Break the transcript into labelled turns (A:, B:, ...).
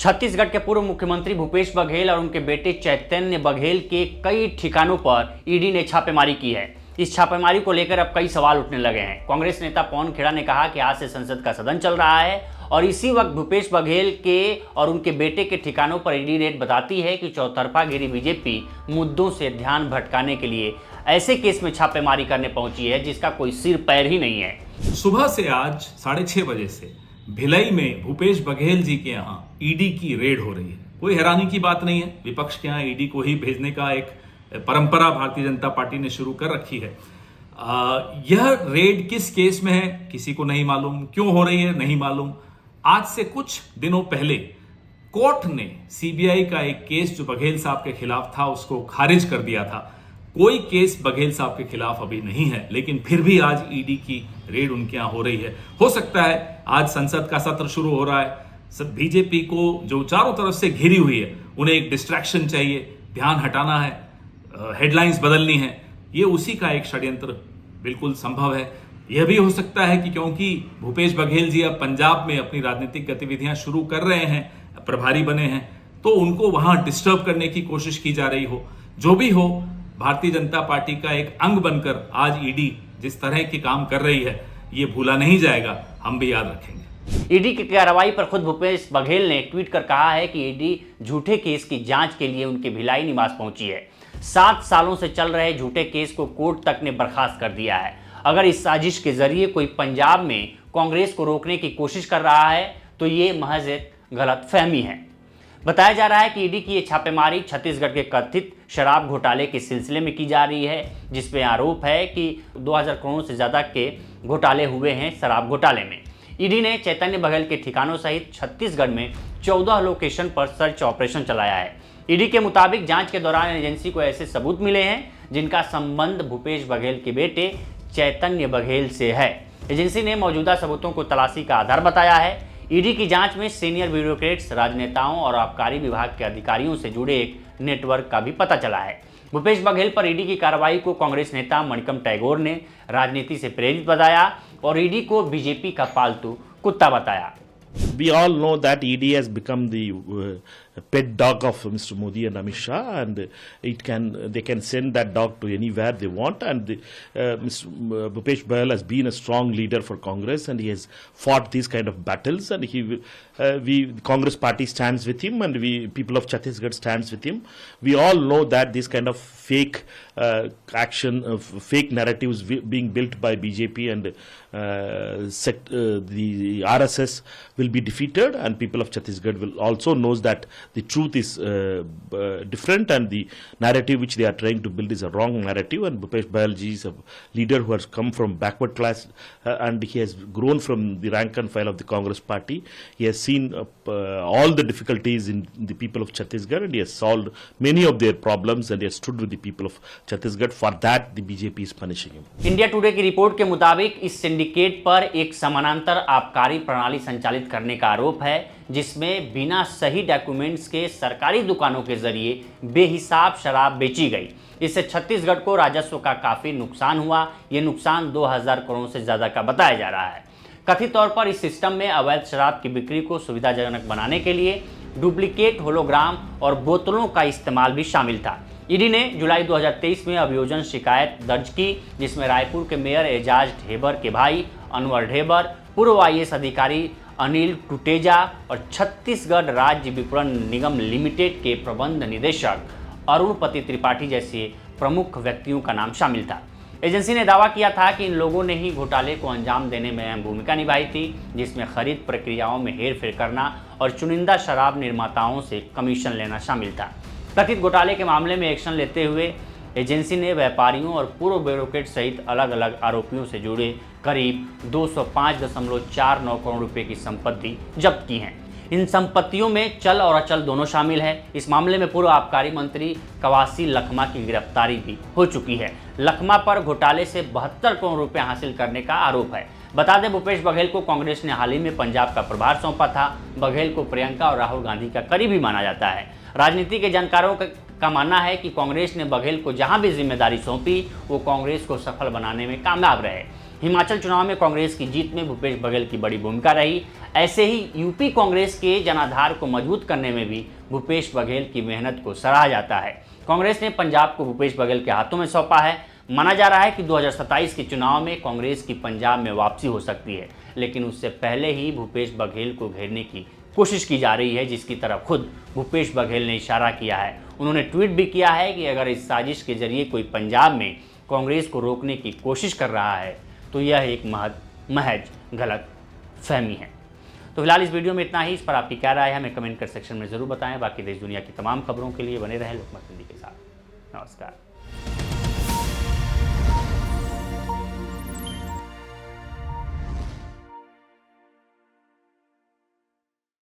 A: छत्तीसगढ़ के पूर्व मुख्यमंत्री भूपेश बघेल और उनके बेटे चैतन्य बघेल के कई ठिकानों पर ईडी ने छापेमारी की है। इस छापेमारी को लेकर अब कई सवाल उठने लगे हैं। कांग्रेस नेता पवन खेड़ा ने कहा कि आज से संसद का सदन चल रहा है और इसी वक्त भूपेश बघेल के और उनके बेटे के ठिकानों पर ईडी रेड बताती है कि चौतरफा घिरी बीजेपी मुद्दों से ध्यान भटकाने के लिए ऐसे केस में छापेमारी करने पहुंची है जिसका कोई सिर पैर ही नहीं है।
B: सुबह से आज 6:30 बजे से भिलाई में भूपेश बघेल जी के यहाँ ईडी की रेड हो रही है। कोई हैरानी की बात नहीं है, विपक्ष के यहाँ ईडी को ही भेजने का एक परंपरा भारतीय जनता पार्टी ने शुरू कर रखी है। यह रेड किस केस में है किसी को नहीं मालूम, क्यों हो रही है नहीं मालूम। आज से कुछ दिनों पहले कोर्ट ने सीबीआई का एक केस जो बघेल साहब के खिलाफ था उसको खारिज कर दिया था। कोई केस बघेल साहब के खिलाफ अभी नहीं है, लेकिन फिर भी आज ईडी की रेड उनके यहां हो रही है। हो सकता है आज संसद का सत्र शुरू हो रहा है, सब बीजेपी को जो चारों तरफ से घिरी हुई है उन्हें एक डिस्ट्रैक्शन चाहिए, ध्यान हटाना है, हेडलाइंस बदलनी है। ये उसी का एक षड्यंत्र बिल्कुल संभव है। यह भी हो सकता है कि क्योंकि भूपेश बघेल जी अब पंजाब में अपनी राजनीतिक गतिविधियां शुरू कर रहे हैं, प्रभारी बने हैं, तो उनको वहां डिस्टर्ब करने की कोशिश की जा रही हो। जो भी हो, भारतीय जनता पार्टी का एक अंग बनकर आज ईडी जिस तरह के काम कर रही है ये भूला नहीं जाएगा, हम भी याद रखेंगे।
A: ईडी की कार्रवाई पर खुद भूपेश बघेल ने ट्वीट कर कहा है कि ईडी झूठे केस की जांच के लिए उनके भिलाई निवास पहुंची है। 7 सालों से चल रहे झूठे केस को कोर्ट तक ने बर्खास्त कर दिया है। अगर इस साजिश के जरिए कोई पंजाब में कांग्रेस को रोकने की कोशिश कर रहा है तो ये महज एक गलतफहमी है। बताया जा रहा है कि ईडी की ये छापेमारी छत्तीसगढ़ के कथित शराब घोटाले के सिलसिले में की जा रही है, जिसमें आरोप है कि 2000 करोड़ से ज़्यादा के घोटाले हुए हैं शराब घोटाले में। ईडी ने चैतन्य बघेल के ठिकानों सहित छत्तीसगढ़ में 14 लोकेशन पर सर्च ऑपरेशन चलाया है। ईडी के मुताबिक जांच के दौरान एजेंसी को ऐसे सबूत मिले हैं जिनका संबंध भूपेश बघेल के बेटे चैतन्य बघेल से है। एजेंसी ने मौजूदा सबूतों को तलाशी का आधार बताया है। ईडी की जांच में सीनियर ब्यूरोक्रेट्स, राजनेताओं और आबकारी विभाग के अधिकारियों से जुड़े एक नेटवर्क का भी पता चला है। भूपेश बघेल पर ईडी की कार्रवाई को कांग्रेस नेता मणिकम टैगोर ने राजनीति से प्रेरित बताया और ईडी को बीजेपी का पालतू कुत्ता बताया।
C: We all know that ED has become the pet dog of Mr. Modi and Amit Shah, and they can send that dog to anywhere they want. And Mr. Bhupesh Baghel has been a strong leader for Congress, and he has fought these kind of battles. And the Congress party stands with him, and we people of Chhattisgarh stands with him. We all know that this kind of fake action, fake narratives being built by BJP and the RSS will be defeated, and people of Chhattisgarh will also knows that the truth is different, and the narrative which they are trying to build is a wrong narrative. And Bhupesh Baghel ji is a leader who has come from backward class, and he has grown from the rank and file of the Congress party. He has seen all the difficulties in the people of Chhattisgarh, and he has solved many of their problems, and he has stood with the people of Chhattisgarh. For that, the BJP is punishing him.
A: India today की report के मुताबिक इस syndicate पर एक समानांतर आबकारी प्रणाली संचालित करने का आरोप है, जिसमें बिना सही डॉक्यूमेंट्स के सरकारी दुकानों के जरिए बेहिसाब शराब बेची गई। इससे छत्तीसगढ़ को राजस्व का काफी नुकसान हुआ। ये नुकसान 2000 करोड़ से ज्यादा का बताया जा रहा है। कथित तौर पर इस सिस्टम में अवैध शराब की बिक्री को सुविधाजनक बनाने के लिए डुप्लीकेट होलोग्राम और बोतलों का इस्तेमाल भी शामिल था। ईडी ने जुलाई 2023 में अभियोजन शिकायत दर्ज की, जिसमें रायपुर के मेयर एजाज ढेबर के भाई अनवर ढेबर, पूर्व IAS अधिकारी अनिल टुटेजा और छत्तीसगढ़ राज्य विपणन निगम लिमिटेड के प्रबंध निदेशक अरुणपति त्रिपाठी जैसे प्रमुख व्यक्तियों का नाम शामिल था। एजेंसी ने दावा किया था कि इन लोगों ने ही घोटाले को अंजाम देने में अहम भूमिका निभाई थी, जिसमें खरीद प्रक्रियाओं में हेरफेर करना और चुनिंदा शराब निर्माताओं से कमीशन लेना शामिल था। कथित घोटाले के मामले में एक्शन लेते हुए एजेंसी ने व्यापारियों और पूर्व ब्यूरोक्रेट सहित अलग अलग आरोपियों से जुड़े करीब 205.49 करोड़ रुपए की संपत्ति जब्त की है। इन संपत्तियों में चल और अचल दोनों शामिल है। इस मामले में पूर्व आबकारी मंत्री कवासी लखमा की गिरफ्तारी भी हो चुकी है। लखमा पर घोटाले से 72 करोड़ रुपए हासिल करने का आरोप है। बता दें, भूपेश बघेल को कांग्रेस ने हाल ही में पंजाब का प्रभार सौंपा था। बघेल को प्रियंका और राहुल गांधी का करीबी माना जाता है। राजनीति के जानकारों का मानना है कि कांग्रेस ने बघेल को जहां भी जिम्मेदारी सौंपी वो कांग्रेस को सफल बनाने में कामयाब रहे। हिमाचल चुनाव में कांग्रेस की जीत में भूपेश बघेल की बड़ी भूमिका रही। ऐसे ही यूपी कांग्रेस के जनाधार को मजबूत करने में भी भूपेश बघेल की मेहनत को सराहा जाता है। कांग्रेस ने पंजाब को भूपेश बघेल के हाथों में सौंपा है। माना जा रहा है कि 2027 के चुनाव में कांग्रेस की पंजाब में वापसी हो सकती है, लेकिन उससे पहले ही भूपेश बघेल को घेरने की कोशिश की जा रही है, जिसकी तरफ खुद भूपेश बघेल ने इशारा किया है। उन्होंने ट्वीट भी किया है कि अगर इस साजिश के जरिए कोई पंजाब में कांग्रेस को रोकने की कोशिश कर रहा है तो यह एक महज गलत फहमी है। तो फिलहाल इस वीडियो में इतना ही। इस पर आपकी क्या राय है हमें कमेंट कर सेक्शन में ज़रूर बताएं। बाकी देश दुनिया की तमाम खबरों के लिए बने रहें लोकमत हिंदी के साथ। नमस्कार।